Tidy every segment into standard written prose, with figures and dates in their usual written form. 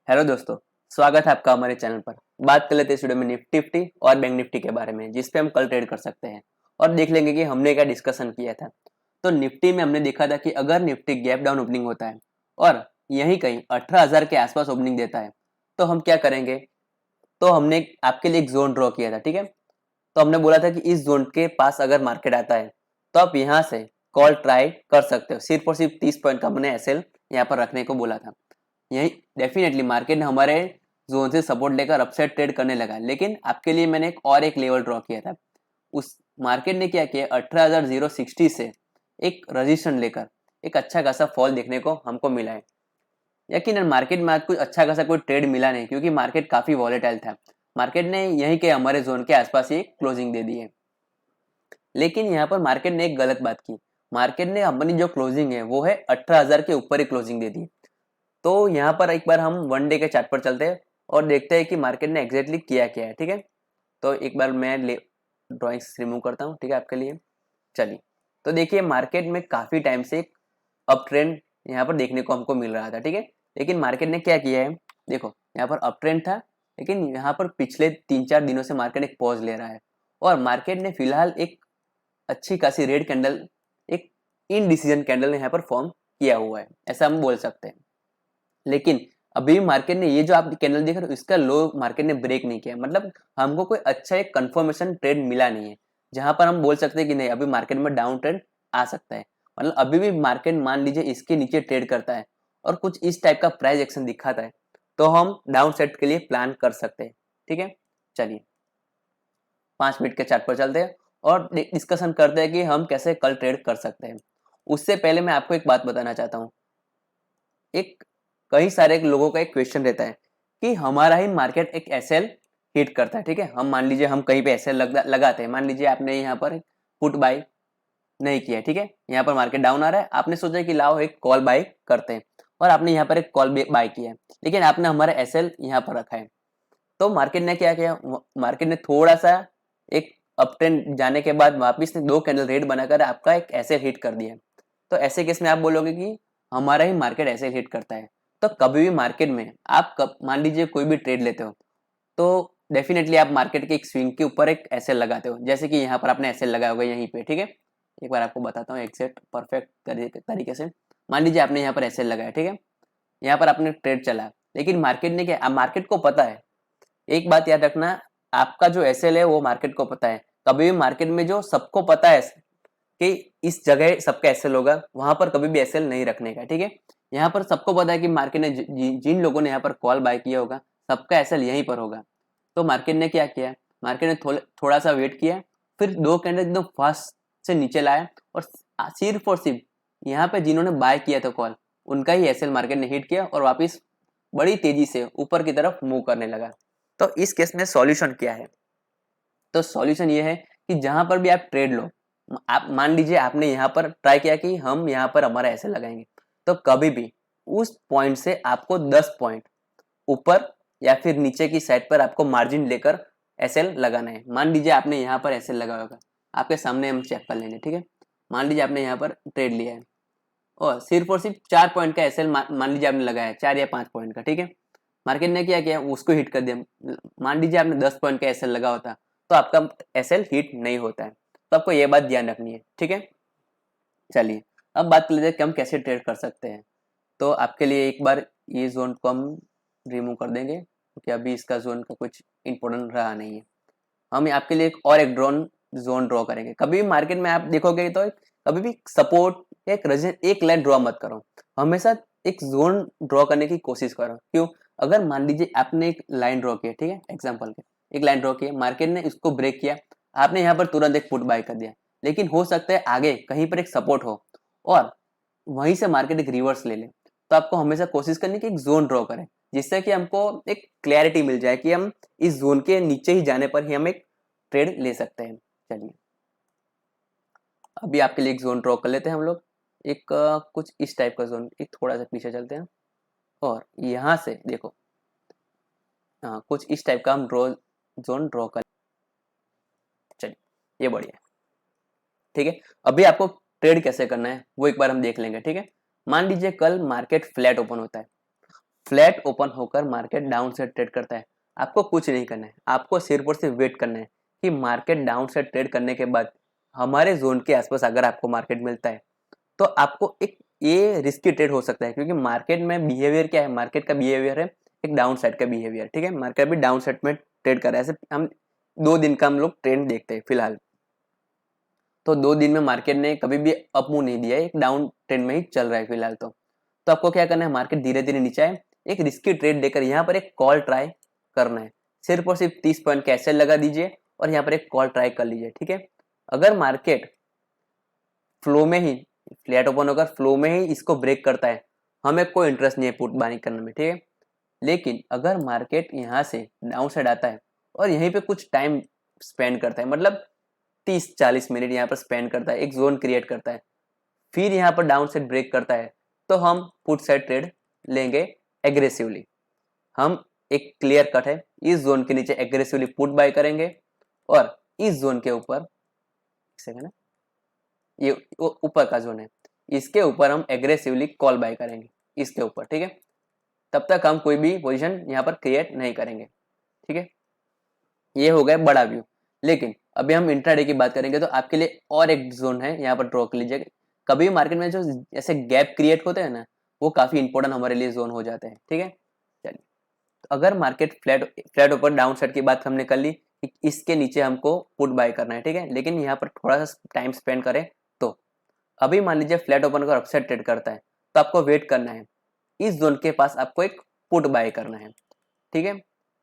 Hello दोस्तों, स्वागत है आपका हमारे चैनल पर। बात कर लेते हैं इस वीडियो में निफ्टी और बैंक निफ्टी के बारे में, जिस पे हम कल ट्रेड कर सकते हैं और देख लेंगे कि हमने क्या डिस्कशन किया था। तो निफ्टी में हमने देखा था कि अगर निफ्टी गैप डाउन ओपनिंग होता है और यहीं कहीं 18,000 के आसपास ओपनिंग देता है तो हम क्या करेंगे। तो हमने आपके लिए एक जोन ड्रॉ किया था, ठीक है। तो हमने बोला था कि इस जोन के पास अगर मार्केट आता है तो आप यहाँ से कॉल ट्राई कर सकते हो। सिर्फ और सिर्फ 30 पॉइंट का हमने एसएल यहाँ पर रखने को बोला था। यही डेफिनेटली मार्केट ने हमारे जोन से सपोर्ट लेकर अपसाइड ट्रेड करने लगा, लेकिन आपके लिए मैंने एक लेवल ड्रॉ किया था। उस मार्केट ने क्या किया, 18,060 से एक रजिस्ट्रेशन लेकर एक अच्छा खासा फॉल देखने को हमको मिला है। यकीनन मार्केट में आज कुछ अच्छा खासा कोई ट्रेड मिला नहीं, क्योंकि मार्केट काफी वॉलेटाइल था। मार्केट ने यहीं के हमारे जोन के आसपास ही क्लोजिंग दे दी है। लेकिन यहाँ पर मार्केट ने एक गलत बात की। मार्केट ने अपनी जो क्लोजिंग है वो है 18,000 के ऊपर ही क्लोजिंग दे दी। तो यहाँ पर एक बार हम वन डे के चार्ट पर चलते हैं और देखते हैं कि मार्केट ने एग्जैक्टली किया क्या है, ठीक है। तो एक बार मैं ड्रॉइंग्स रिमूव करता हूँ, ठीक है, आपके लिए। चलिए, तो देखिए मार्केट में काफी टाइम से एक अप ट्रेंड यहाँ पर देखने को हमको मिल रहा था, ठीक है। लेकिन मार्केट ने क्या किया है, देखो यहाँ पर अप ट्रेंड था, लेकिन यहाँ पर पिछले 3-4 दिनों से मार्केट एक पॉज ले रहा है और मार्केट ने फिलहाल एक अच्छी खासी रेड कैंडल, एक इनडिसीजन कैंडल यहाँ पर फॉर्म किया हुआ है, ऐसा हम बोल सकते हैं। लेकिन अभी मार्केट ने ये जो आप कैंडल देख रहे हो इसका लो मार्केट ने ब्रेक नहीं किया, मतलब हमको कोई अच्छा एक कंफर्मेशन ट्रेड मिला नहीं है जहां पर हम बोल सकते हैं कि नहीं अभी मार्केट में डाउन ट्रेंड आ सकता है। मतलब अभी भी मार्केट मान लीजिए इसके नीचे ट्रेड करता है और कुछ इस टाइप का प्राइस एक्शन दिखाता है तो हम डाउन सेट के लिए प्लान कर सकते हैं, ठीक है। चलिए 5 मिनट के चार्ट पर चलते हैं और डिस्कशन करते हैं कि हम कैसे कल ट्रेड कर सकते हैं। उससे पहले मैं आपको एक बात बताना चाहता हूँ। एक कई सारे लोगों का एक क्वेश्चन रहता है कि हमारा ही मार्केट एक एसएल हिट करता है, ठीक है। हम मान लीजिए हम कहीं पे एसएल लगाते हैं, मान लीजिए आपने यहाँ पर पुट बाय नहीं किया, ठीक है। यहाँ पर मार्केट डाउन आ रहा है, आपने सोचा कि लाओ एक कॉल बाय करते हैं और आपने यहाँ पर एक कॉल बाय किया है, लेकिन आपने हमारा एसएल यहाँ पर रखा है। तो मार्केट ने क्या किया, मार्केट ने थोड़ा सा एक अप ट्रेंड जाने के बाद वापिस ने 2 कैंडल रेड बनाकर आपका एक एसएल हिट कर दिया। तो ऐसे केस में आप बोलोगे कि हमारा ही मार्केट ऐसे हिट करता है। तो कभी भी मार्केट में आप मान लीजिए कोई भी ट्रेड लेते हो तो डेफिनेटली आप मार्केट के एक स्विंग के ऊपर एक एसएल लगाते हो, जैसे कि यहाँ पर आपने एसएल लगाया होगा यहीं पे, ठीक है। एक बार आपको बताता हूँ एग्जैक्ट परफेक्ट तरीके से। मान लीजिए आपने यहाँ पर एसएल लगाया, ठीक है। यहाँ पर आपने ट्रेड चला, लेकिन मार्केट ने क्या, मार्केट को पता है, एक बात याद रखना, आपका जो एसएल है वो मार्केट को पता है। कभी भी मार्केट में जो सबको पता है कि इस जगह सबका एसएल होगा, वहां पर कभी भी एसएल नहीं रखने का, ठीक है। यहाँ पर सबको पता है कि मार्केट ने जिन लोगों ने यहाँ पर कॉल बाय किया होगा सबका एसएल यहीं पर होगा। तो मार्केट ने क्या किया, मार्केट ने थोड़ा सा वेट किया, फिर 2 कैंडल एकदम फास्ट से नीचे लाया और सिर्फ यहाँ पे जिन्होंने बाय किया था कॉल उनका ही एसएल मार्केट ने हिट किया और वापिस बड़ी तेजी से ऊपर की तरफ मूव करने लगा। तो इस केस में सॉल्यूशन क्या है, तो सॉल्यूशन ये है कि जहां पर भी आप ट्रेड लो, आप मान लीजिए आपने यहाँ पर ट्राई किया कि हम यहाँ पर हमारा ऐसे लगाएंगे, तो कभी भी उस पॉइंट से आपको 10 पॉइंट ऊपर या फिर नीचे की साइड पर आपको मार्जिन लेकर एसएल लगाना है। मान लीजिए आपने यहाँ पर एसएल लगाया होगा, आपके सामने हम चेक कर लेंगे, ठीक है। मान लीजिए आपने यहाँ पर ट्रेड लिया है और सिर्फ 4 पॉइंट का एसएल मान लीजिए आपने लगाया है, 4 या 5 पॉइंट का, ठीक है। मार्केट ने क्या किया, उसको हिट कर दिया। मान लीजिए आपने 10 पॉइंट का एसएल लगा होता तो आपका एसएल हिट नहीं होता है। तो आपको ये बात ध्यान रखनी है, ठीक है। चलिए अब बात कर लेते हैं कि हम कैसे ट्रेड कर सकते हैं। तो आपके लिए एक बार ये जोन को हम रिमूव कर देंगे, क्योंकि अभी इसका जोन का कुछ इंपॉर्टेंट रहा नहीं है। हम आपके लिए एक ड्रोन जोन ड्रॉ करेंगे। कभी भी मार्केट में आप देखोगे तो कभी भी सपोर्ट एक लाइन ड्रॉ मत करो, हमेशा एक जोन ड्रॉ करने की कोशिश करो। क्यों, अगर मान लीजिए आपने एक लाइन ड्रॉ किया, ठीक है, एग्जांपल के एक लाइन ड्रॉ किया, मार्केट ने इसको ब्रेक किया, आपने यहाँ पर तुरंत एक पुट बाय कर दिया, लेकिन हो सकता है आगे कहीं पर एक सपोर्ट हो और वहीं से मार्केट एक रिवर्स ले ले। तो आपको हमेशा कोशिश करनी कि एक जोन ड्रॉ करें, जिससे कि हमको एक क्लैरिटी मिल जाए कि हम इस जोन के नीचे ही जाने पर ही हम एक ट्रेड ले सकते हैं। चलिए अभी आपके लिए एक जोन ड्रॉ कर लेते हैं हम लोग। एक कुछ इस टाइप का जोन, एक थोड़ा सा पीछे चलते हैं और यहाँ से देखो, हाँ कुछ इस टाइप का हम जोन ड्रॉ कर। चलिए ये बढ़िया है, ठीक है। अभी आपको ट्रेड कैसे करना है वो एक बार हम देख लेंगे, ठीक है। मान लीजिए कल मार्केट फ्लैट ओपन होता है, फ्लैट ओपन होकर मार्केट डाउन साइड ट्रेड करता है, आपको कुछ नहीं करना है, आपको सिर्फ और सिर्फ वेट करना है कि मार्केट डाउन साइड ट्रेड करने के बाद हमारे जोन के आसपास अगर आपको मार्केट मिलता है तो आपको एक ये रिस्की ट्रेड हो सकता है, क्योंकि मार्केट में बिहेवियर क्या है, मार्केट का बिहेवियर है एक डाउन साइड का बिहेवियर। ठीक है, मार्केट भी डाउन साइड में ट्रेड कर रहा है, ऐसे हम 2 दिन का हम लोग ट्रेंड देखते हैं फिलहाल। तो 2 दिन में मार्केट ने कभी भी अप मूव नहीं दिया है, एक डाउन ट्रेंड में ही चल रहा है फिलहाल। तो आपको क्या करना है, मार्केट धीरे धीरे नीचे आए, एक रिस्की ट्रेड देकर यहाँ पर एक कॉल ट्राई करना है, सिर्फ और सिर्फ 30 पॉइंट का एसएल लगा दीजिए और यहाँ पर एक कॉल ट्राई कर लीजिए। ठीक है, अगर मार्केट फ्लो में ही फ्लैट ओपन होकर फ्लो में ही इसको ब्रेक करता है, हमें कोई इंटरेस्ट नहीं है पुट बाइंग करने में। ठीक है, लेकिन अगर मार्केट यहाँ से डाउन साइड आता है और यहीं पे कुछ टाइम स्पेंड करता है, मतलब 30-40 मिनट यहाँ पर स्पेंड करता है, एक जोन क्रिएट करता है, फिर यहाँ पर डाउन साइड ब्रेक करता है, तो हम पुट साइड ट्रेड लेंगे एग्रेसिवली। हम एक क्लियर कट है, इस जोन के नीचे एग्रेसिवली पुट बाय करेंगे और इस जोन के ऊपर सेकंड ये ऊपर का जोन है, इसके ऊपर हम एग्रेसिवली कॉल बाय करेंगे इसके ऊपर। ठीक है, तब तक हम कोई भी पोजीशन यहाँ पर क्रिएट नहीं करेंगे। ठीक है, ये हो गया बड़ा व्यू। लेकिन अभी हम इंट्राडे की बात करेंगे तो आपके लिए और एक जोन है, यहाँ पर ड्रॉ कर लीजिए। कभी मार्केट में जो ऐसे गैप क्रिएट होते हैं ना, वो काफी इंपॉर्टेंट हमारे लिए जोन हो जाते हैं। ठीक है, चलिए, तो अगर मार्केट फ्लैट ऊपर डाउन साइड की बात हमने कर ली कि इसके नीचे हमको पुट बाय करना है। ठीक है, लेकिन यहाँ पर थोड़ा सा टाइम स्पेंड करें तो अभी मान लीजिए फ्लैट ओपन कर अपसाइड ट्रेड करता है, तो आपको वेट करना है, इस जोन के पास आपको एक पुट बाय करना है। ठीक है,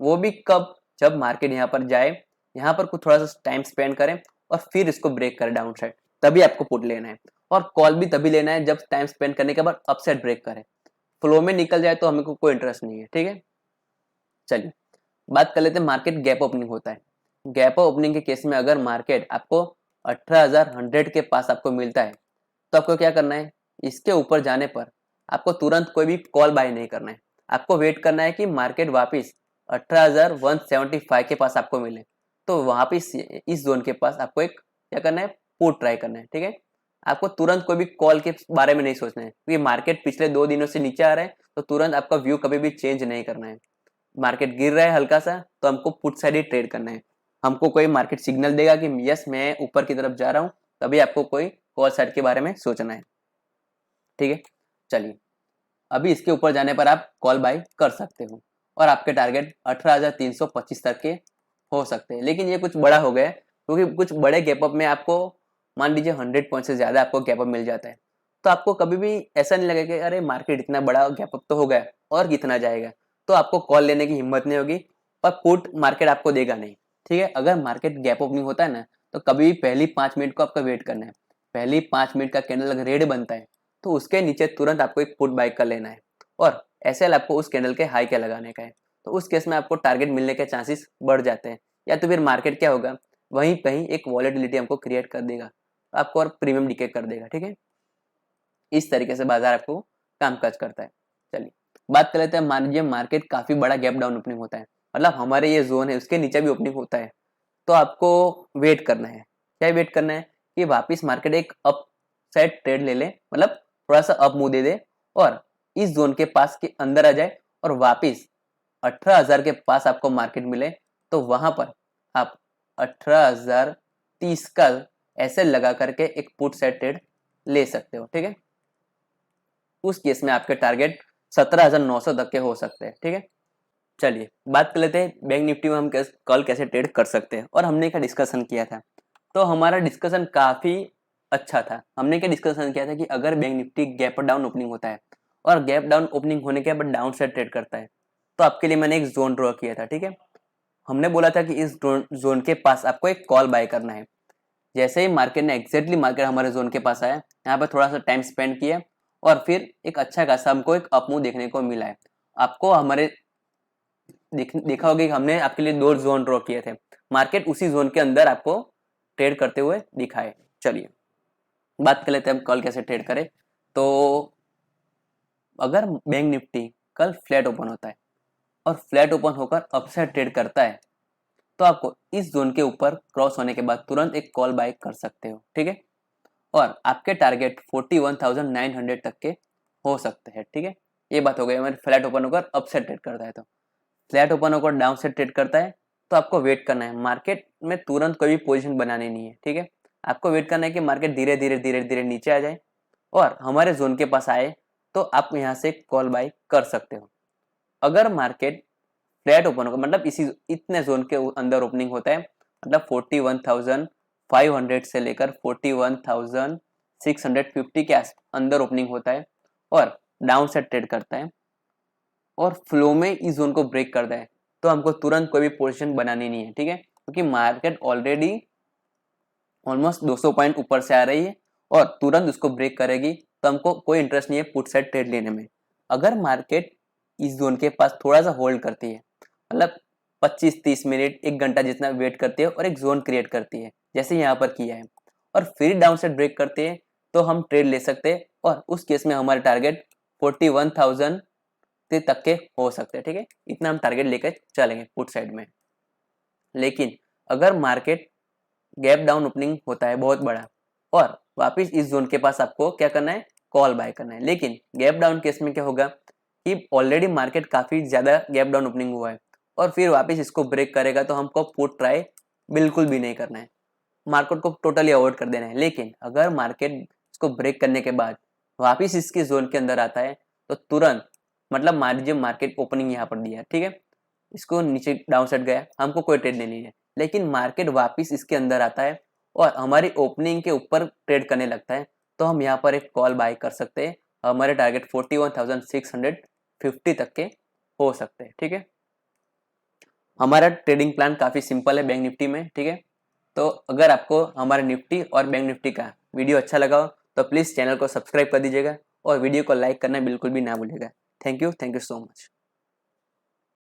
वो भी कब, जब मार्केट यहाँ पर जाए, यहाँ पर कुछ थोड़ा सा टाइम स्पेंड करें और फिर इसको ब्रेक करें डाउन साइड, तभी आपको पुट लेना है। और कॉल भी तभी लेना है जब टाइम स्पेंड करने के बाद अपसाइड ब्रेक करें, फ्लो में निकल जाए तो हमें को कोई इंटरेस्ट नहीं है। ठीक है, चलिए बात कर लेते हैं मार्केट गैप ओपनिंग होता है। गैप ओपनिंग के केस में अगर मार्केट आपको 18,100 के पास आपको मिलता है, तो आपको क्या करना है, इसके ऊपर जाने पर आपको तुरंत कोई भी कॉल बाय नहीं करना है, आपको वेट करना है कि मार्केट वापस 18,175 के पास आपको मिले, तो वापस इस जोन के पास आपको एक क्या करना है, पुट ट्राई करना है। ठीक है, आपको तुरंत कोई भी कॉल के बारे में नहीं सोचना है, क्योंकि मार्केट पिछले 2 दिनों से नीचे आ रहा है, तो तुरंत आपका व्यू कभी भी चेंज नहीं करना है। मार्केट गिर रहा है हल्का सा, तो हमको पुट साइड ही ट्रेड करना है। हमको कोई मार्केट सिग्नल देगा कि यस मैं ऊपर की तरफ जा रहा हूँ, तभी आपको कोई कॉल साइड के बारे में सोचना है। ठीक है, चलिए, अभी इसके ऊपर जाने पर आप कॉल बाय कर सकते हो और आपके टारगेट 18,325 तक के हो सकते हैं। लेकिन ये कुछ बड़ा हो गया, क्योंकि कुछ बड़े गैपअप में आपको मान लीजिए 100 पॉइंट से ज्यादा आपको गैपअप मिल जाता है, तो आपको कभी भी ऐसा नहीं लगेगा कि अरे मार्केट इतना बड़ा गैपअप तो हो गया और कितना जाएगा, तो आपको कॉल लेने की हिम्मत नहीं होगी और पुट मार्केट आपको देगा नहीं। ठीक है, अगर मार्केट गैप ओपनिंग होता है ना, तो कभी भी पहली 5 मिनट को आपका वेट करना है, पहली 5 मिनट का कैंडल अगर रेड बनता है तो उसके नीचे तुरंत आपको एक पुट बाय कर लेना है और एसएल आपको उस कैंडल के हाई के लगाने का है। तो उस केस में आपको टारगेट मिलने के चांसेस बढ़ जाते हैं, या तो फिर मार्केट क्या होगा, वहीं कहीं एक वॉलेटिलिटी हमको क्रिएट कर देगा, आपको और प्रीमियम डीके कर देगा। ठीक है, इस तरीके से बाजार आपको कामकाज करता है। चलिए बात कर लेते हैं, मान लीजिए मार्केट काफी बड़ा गैप डाउन ओपनिंग होता है, मतलब हमारे ये जोन है उसके नीचे भी ओपनिंग होता है, तो आपको वेट करना है। क्या वेट करना है कि वापिस मार्केट एक अप साइड ट्रेड ले ले, मतलब थोड़ा सा अप मूव दे दे और इस जोन के पास के अंदर आ जाए और वापिस 18,000 के पास आपको मार्केट मिले, तो वहां पर आप 18,030 का ऐसे लगा करके एक पुट साइड ट्रेड ले सकते हो। ठीक है, उस केस में आपके टारगेट 17,900 तक के हो सकते हैं। ठीक है, चलिए बात कर लेते हैं बैंक निफ्टी में हम कल कैसे ट्रेड कर सकते हैं, और हमने क्या डिस्कशन किया था। तो हमारा डिस्कशन काफी अच्छा था। हमने क्या डिस्कशन किया था कि अगर bank Nifty gap down opening होता है और गैप डाउन ओपनिंग होने के बाद डाउन साइड ट्रेड करता है, तो आपके लिए मैंने एक जोन ड्रॉ किया था। ठीक है, हमने बोला था कि इस जोन के पास आपको एक कॉल बाय करना है। जैसे ही मार्केट ने एग्जैक्टली मार्केट हमारे जोन के पास आया, यहाँ पर थोड़ा सा टाइम स्पेंड किया और फिर एक अच्छा खासा हमको एक अप मूव देखने को मिला है। आपको हमारे देखा होगा कि हमने आपके लिए 2 जोन ड्रॉ किए थे, मार्केट उसी जोन के अंदर आपको ट्रेड करते हुए दिखाए। चलिए बात कर लेते हैं हम कल कैसे ट्रेड करें। तो अगर बैंक निफ्टी कल फ्लैट ओपन होता है और फ्लैट ओपन होकर अपसाइड ट्रेड करता है, तो आपको इस जोन के ऊपर क्रॉस होने के बाद तुरंत एक कॉल बाय कर सकते हो। ठीक है, और आपके टारगेट 41,900 तक के हो सकते हैं। ठीक है, ये बात हो गई हमारे फ्लैट ओपन होकर अप से ट्रेड करता है तो फ्लैट ओपन होकर डाउन से ट्रेड करता है तो आपको वेट करना है, मार्केट में तुरंत कोई भी पोजीशन बनानी नहीं है, ठीक है। आपको वेट करना है कि मार्केट धीरे धीरे धीरे धीरे नीचे आ जाए और हमारे जोन के पास आए तो आप यहाँ से कॉल बाय कर सकते हो। अगर मार्केट फ्लैट ओपन होगा मतलब इतने जोन के अंदर ओपनिंग होता है, मतलब 41,500 से लेकर 41,650 के अंदर ओपनिंग होता है और डाउन साइड ट्रेड करता है और फ्लो में इस जोन को ब्रेक करता है तो हमको तुरंत कोई भी पोजीशन बनानी नहीं है, ठीक है, क्योंकि मार्केट ऑलरेडी ऑलमोस्ट 200 पॉइंट ऊपर से आ रही है और तुरंत उसको ब्रेक करेगी तो हमको कोई इंटरेस्ट नहीं है पुट साइड ट्रेड लेने में। अगर मार्केट इस जोन के पास थोड़ा सा होल्ड करती है, मतलब 25-30 मिनट 1 घंटा जितना वेट करती है और एक जोन क्रिएट करती है जैसे यहाँ पर किया है और फिर डाउन साइड ब्रेक करती है तो हम ट्रेड ले सकते हैं और उस केस में हमारे टारगेट 41,000 तक के हो सकते हैं, ठीक है। इतना हम टारगेट लेकर चलेंगे पुट साइड में। लेकिन अगर मार्केट गैप डाउन ओपनिंग होता है बहुत बड़ा और वापस इस जोन के पास आपको क्या करना है, कॉल बाय करना है। लेकिन गैप डाउन केस में क्या होगा कि ऑलरेडी मार्केट काफी ज्यादा गैप डाउन ओपनिंग हुआ है और फिर वापस इसको ब्रेक करेगा तो हमको पुट ट्राई बिल्कुल भी नहीं करना है, मार्केट को टोटली अवॉइड कर देना है। लेकिन अगर मार्केट इसको ब्रेक करने के बाद वापस इसके जोन के अंदर आता है तो तुरंत, मतलब मान लीजिए मार्केट ओपनिंग यहाँ पर दिया है, ठीक है, इसको नीचे डाउन साइड गया, हमको कोई ट्रेड नहीं है, लेकिन मार्केट वापस इसके अंदर आता है और हमारी ओपनिंग के ऊपर ट्रेड करने लगता है तो हम यहाँ पर एक कॉल बाय कर सकते हैं। हमारे टारगेट 41,650 तक के हो सकते हैं, ठीक है। हमारा ट्रेडिंग प्लान काफी सिंपल है बैंक निफ्टी में, ठीक है। तो अगर आपको हमारे निफ्टी और बैंक निफ्टी का वीडियो अच्छा लगा हो तो प्लीज चैनल को सब्सक्राइब कर दीजिएगा और वीडियो को लाइक करना बिल्कुल भी ना भूलिएगा। Thank you so much.